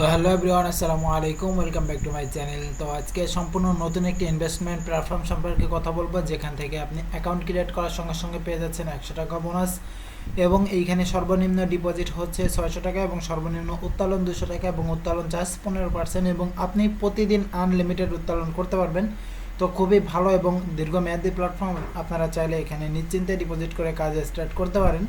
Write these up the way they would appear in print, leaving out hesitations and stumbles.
তো hello everyone, আসসালামু আলাইকুম, welcome back to my channel. তো আজকে সম্পূর্ণ নতুন একটি ইনভেস্টমেন্ট প্ল্যাটফর্ম সম্পর্কে কথা বলবো, যেখান থেকে আপনি অ্যাকাউন্ট ক্রিয়েট করার সঙ্গে সঙ্গে পেয়ে যাচ্ছেন 100 টাকা বোনাস। এবং এইখানে সর্বনিম্ন ডিপোজিট হচ্ছে 600 টাকা এবং সর্বনিম্ন উত্তোলন 200 টাকা এবং উত্তোলন চার্জ 15%, এবং আপনি প্রতিদিন আনলিমিটেড উত্তোলন করতে পারবেন। তো খুবই ভালো এবং দীর্ঘমেয়াদী প্ল্যাটফর্ম, আপনারা চাইলে এখানে নিশ্চিন্তে ডিপোজিট করে কাজ স্টার্ট করতে পারেন।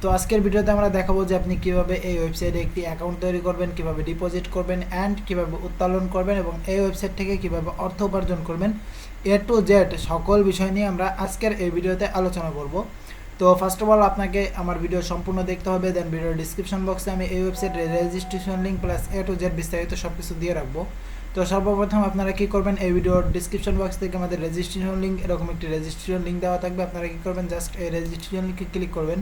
তো আজকের ভিডিওতে আমরা দেখাবো যে আপনি কিভাবে এই ওয়েবসাইটে একটি অ্যাকাউন্ট তৈরি করবেন, কিভাবে ডিপোজিট করবেন অ্যান্ড কিভাবে উত্তোলন করবেন, এবং এই ওয়েবসাইট থেকে কিভাবে অর্থ উপার্জন করবেন। এ টু জেড সকল বিষয় নিয়ে আমরা আজকের এই ভিডিওতে আলোচনা করব। তো ফার্স্ট অফ অল আপনাকে আমার ভিডিও সম্পূর্ণ দেখতে হবে, দেন ভিডিওর ডিসক্রিপশন বক্সে আমি এই ওয়েবসাইটের registration link plus A to Z বিস্তারিত সব কিছু দিয়ে রাখবো। তো সর্বপ্রথম আপনারা কী করবেন, এই ভিডিওর ডিসক্রিপশন বক্স থেকে আমাদের রেজিস্ট্রেশন লিঙ্ক, এরকম একটি রেজিস্ট্রেশন লিঙ্ক দেওয়া থাকবে। আপনারা কী করবেন, জাস্ট এই রেজিস্ট্রেশন লিঙ্কে ক্লিক করবেন।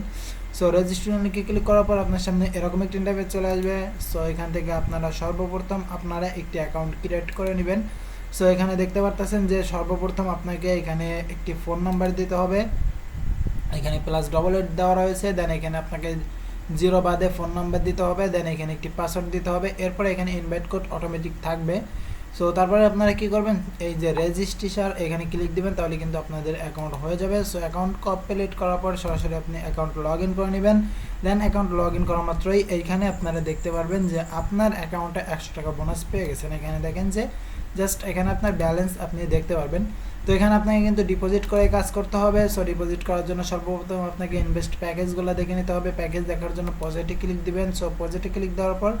সো রেজিস্ট্রেশন লিঙ্কে ক্লিক করার পর আপনার সামনে এরকম একটি ইন্টারফেস চলে আসবে। সো এখান থেকে আপনারা সর্বপ্রথম আপনারা একটি অ্যাকাউন্ট ক্রিয়েট করে নেবেন। সো এখানে দেখতে পারতেছেন যে সর্বপ্রথম আপনাকে এখানে একটি ফোন নাম্বার দিতে হবে, এখানে +8 দেওয়া রয়েছে। দেন এখানে আপনাকে 0 বাদে ফোন নাম্বার দিতে হবে, দেন এখানে একটি পাসওয়ার্ড দিতে হবে। এরপরে এখানে ইনভাইট কোড অটোমেটিক থাকবে। সো তারপরে আপনারা কি করবেন, এই যে রেজিস্ট্রেশন এখানে ক্লিক দিবেন, তাহলে কিন্তু আপনাদের অ্যাকাউন্ট হয়ে যাবে। সো অ্যাকাউন্ট কমপ্লিট করার পর সরাসরি আপনি অ্যাকাউন্ট লগ ইন করে নেবেন। দেন অ্যাকাউন্ট লগ ইন করা মাত্রই এইখানে আপনারা দেখতে পারবেন যে আপনার অ্যাকাউন্টে 100 টাকা বোনাস পেয়ে গেছেন। এখানে দেখেন যে জাস্ট এখানে আপনার ব্যালেন্স আপনি দেখতে পারবেন। তো এখানে আপনাকে কিন্তু ডিপোজিট করে কাজ করতে হবে। সো ডিপোজিট করার জন্য সর্বপ্রথম আপনাকে ইনভেস্ট প্যাকেজগুলো দেখে নিতে হবে। প্যাকেজ দেখার জন্য পজিটিভ ক্লিক দিবেন। সো পজিটিভ ক্লিক দেওয়ার পর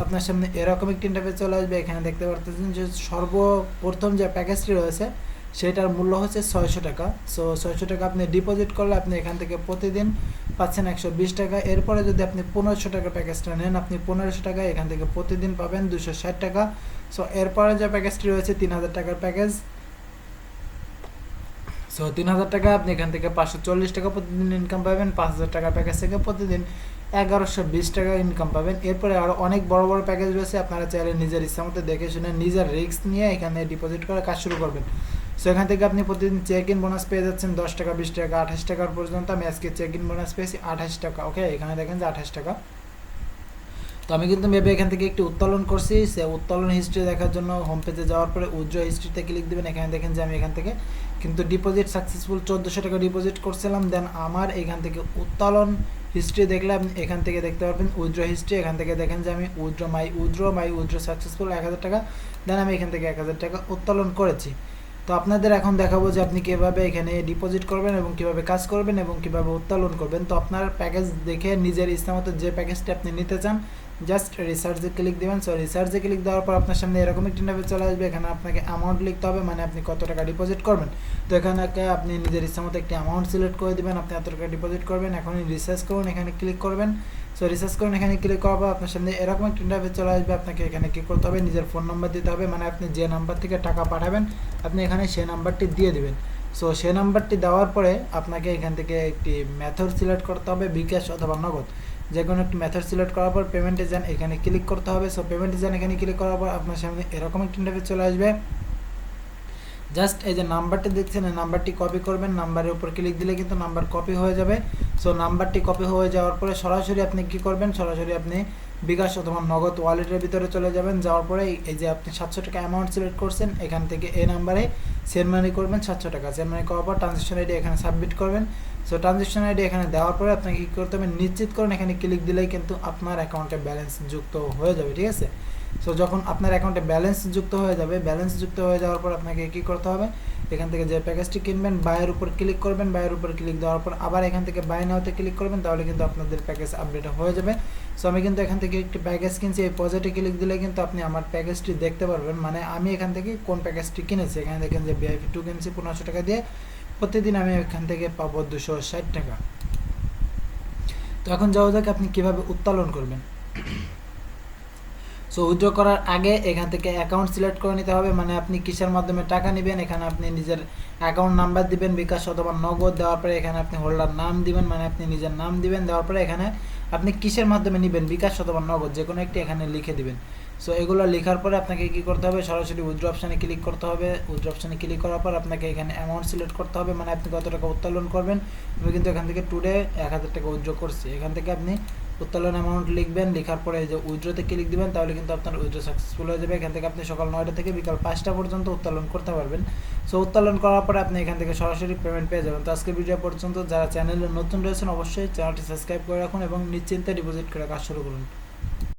আপনার সামনে এরকম একটি ইন্টারফেস চলে আসবে। এখানে দেখতে পারতেছেন যে সর্বপ্রথম যে প্যাকেজটি রয়েছে সেটার মূল্য হচ্ছে 600 টাকা। সো 600 টাকা আপনি ডিপোজিট করলে আপনি এখান থেকে প্রতিদিন পাচ্ছেন 120 টাকা। এরপরে যদি আপনি 1500 টাকা প্যাকেজটা নেন, আপনি 1500 টাকা এখান থেকে প্রতিদিন পাবেন 260 টাকা। সো এরপরে যে প্যাকেজটি রয়েছে 3000 টাকার প্যাকেজ। সো 3000 টাকা আপনি এখান থেকে 540 টাকা প্রতিদিন ইনকাম পাবেন। 5000 টাকা প্যাকেজ থেকে প্রতিদিন 1120 টাকা ইনকাম পাবেন। এরপরে আরও অনেক বড় বড় প্যাকেজ রয়েছে, আপনারা চাইলে নিজের ইচ্ছা মতো দেখে শুনে নিজের রিস্ক নিয়ে এখানে ডিপোজিট করে কাজ শুরু করবেন। সো এখান থেকে আপনি প্রতিদিন চেক ইন বোনাস পেয়ে যাচ্ছেন 10 টাকা, 20 টাকা, 28 টাকার পর্যন্ত। আমি আজকে চেক ইন বোনাস পেয়েছি 28 টাকা। ওকে, এখানে দেখেন যে 28 টাকা। তো আমি কিন্তু মেবি এখান থেকে একটি উত্তোলন করছি। সে উত্তোলন হিস্ট্রি দেখার জন্য হোম পেজে যাওয়ার পরে উজ্জ্বল হিস্ট্রিতে ক্লিক দেবেন। এখানে দেখেন যে আমি এখান থেকে কিন্তু ডিপোজিট সাকসেসফুল 1400 টাকা ডিপোজিট করছিলাম। দেন আমার এখান থেকে উত্তোলন হিস্ট্রি দেখলে আপনি এখান থেকে দেখতে পারবেন উইথড্র হিস্ট্রি। এখান থেকে দেখেন যে আমি উইথড্র সাকসেসফুল 1000 টাকা। দেন আমি এখান থেকে 1000 টাকা উত্তোলন করেছি। তো আপনাদের এখন দেখাবো যে আপনি কীভাবে এখানে ডিপোজিট করবেন এবং কীভাবে কাজ করবেন এবং কীভাবে উত্তোলন করবেন। তো আপনার প্যাকেজ দেখে নিজের ইচ্ছা মতো যে প্যাকেজটি আপনি নিতে চান জাস্ট রিসার্চে ক্লিক দেবেন। সো রিসার্চে ক্লিক দেওয়ার পর আপনার সামনে এরকম একটি ইন্টারফেস চলে আসবে। এখানে আপনাকে অ্যামাউন্ট লিখতে হবে, মানে আপনি কত টাকা ডিপোজিট করবেন। তো এখানে আপনি নিজের ইচ্ছা মতো একটি অ্যামাউন্ট সিলেক্ট করে দেবেন, আপনি এত টাকা ডিপোজিট করবেন। এখন রিসার্চ করুন, এখানে ক্লিক করবেন। সো রিসার্চ করুন, এখানে ক্লিক করার পর আপনার সামনে এরকম একটা ইন্টারফেস চলে আসবে। আপনাকে এখানে কী করতে হবে, নিজের ফোন নাম্বার দিতে হবে, মানে আপনি যে নাম্বার থেকে টাকা পাঠাবেন আপনি এখানে সেই নাম্বারটি দিয়ে দিবেন। সো সেই নাম্বারটি দেওয়ার পরে আপনাকে এখান থেকে একটি মেথড সিলেক্ট করতে হবে, বিকাশ অথবা নগদ, যে কোনো একটি মেথড সিলেক্ট করার পর পেমেন্টে যান, এখানে ক্লিক করতে হবে। সো পেমেন্টে যান, এখানে ক্লিক করার পর আপনার সামনে এরকম একটি ইন্টারফেস চলে আসবে। জাস্ট এই যে নাম্বারটি দেখছেন, এই নাম্বারটি কপি করবেন। নাম্বারের উপর ক্লিক দিলে কিন্তু নাম্বার কপি হয়ে যাবে। সো নাম্বারটি কপি হয়ে যাওয়ার পরে সরাসরি আপনি কী করবেন, সরাসরি আপনি বিকাশ অথবা নগদ ওয়ালেটের ভিতরে চলে যাবেন। যাওয়ার পরে এই যে আপনি 700 টাকা অ্যামাউন্ট সিলেক্ট করছেন, এখান থেকে এই নাম্বারে সেন্ড মানি করবেন 700 টাকা। সেন্ড মানি করার পর ট্রানজ্যাকশন আইডি এখানে সাবমিট করবেন। সো ট্রানজ্যাকশন আইডি এখানে দেওয়ার পরে আপনাকে কী করতে হবে, নিশ্চিত করুন, এখানে ক্লিক দিলেই কিন্তু আপনার অ্যাকাউন্টে ব্যালেন্স যুক্ত হয়ে যাবে। ঠিক আছে, সো যখন আপনার অ্যাকাউন্টে ব্যালেন্স যুক্ত হয়ে যাবে, ব্যালেন্স যুক্ত হয়ে যাওয়ার পর আপনাকে কী করতে হবে, এখান থেকে যে প্যাকেজটি কিনবেন বাইয়ের উপর ক্লিক করবেন। বাইয়ের উপর ক্লিক দেওয়ার পর আবার এখান থেকে বাই নাওতে ক্লিক করবেন, তাহলে কিন্তু আপনাদের প্যাকেজ আপডেট হয়ে যাবে। সো আমি কিন্তু এখান থেকে একটি প্যাকেজ কিনছি, এই পজিটিভ ক্লিক দিলে কিন্তু আপনি আমার প্যাকেজটি দেখতে পারবেন, মানে আমি এখান থেকে কোন প্যাকেজটি কিনেছি। এখানে দেখেন যে VIP 2 কিনছি 1500 টাকা দিয়ে, প্রতিদিন আমি এখান থেকে পাবো 260 টাকা। তো এখন যাওয়া যাক আপনি কীভাবে উত্তোলন করবেন। সো উইথড্র করার আগে এখান থেকে অ্যাকাউন্ট সিলেক্ট করে নিতে হবে, মানে আপনি কিসের মাধ্যমে টাকা নেবেন। এখানে আপনি নিজের অ্যাকাউন্ট নাম্বার দিবেন, বিকাশ অথবা নগদ। দেওয়ার পরে এখানে আপনি হোল্ডার নাম দিবেন, মানে আপনি নিজের নাম দিবেন। দেওয়ার পরে এখানে আপনি কিসের মাধ্যমে নেবেন, বিকাশ অথবা নগদ, যে কোনো একটি এখানে লিখে দিবেন। সো এগুলো লেখার পরে আপনাকে কী করতে হবে, সরাসরি উইথড্র অপশানে ক্লিক করতে হবে। উইথড্র অপশানে ক্লিক করার পর আপনাকে এখানে অ্যামাউন্ট সিলেক্ট করতে হবে, মানে আপনি কত টাকা উত্তোলন করবেন। আমি কিন্তু এখান থেকে টুডে 1000 টাকা উইথড্র করছি। এখান থেকে আপনি উত্তোলন অ্যামাউন্ট লিখবেন, লেখার পরে এই যে উইথড্রতে ক্লিক দিবেন, তাহলে কিন্তু আপনার উইথড্র সাকসেসফুল হয়ে যাবে। এখান থেকে আপনি সকাল 9টা থেকে বিকাল 5টা পর্যন্ত উত্তোলন করতে পারবেন। সো উত্তোলন করার পরে আপনি এখান থেকে সরাসরি পেমেন্ট পেয়ে যাবেন। তো আজকে ভিডিও পর্যন্ত, যারা চ্যানেলে নতুন রয়েছেন অবশ্যই চ্যানেলটি সাবস্ক্রাইব করে রাখুন এবং নিশ্চিন্তে ডিপোজিট করে কাজ শুরু করুন।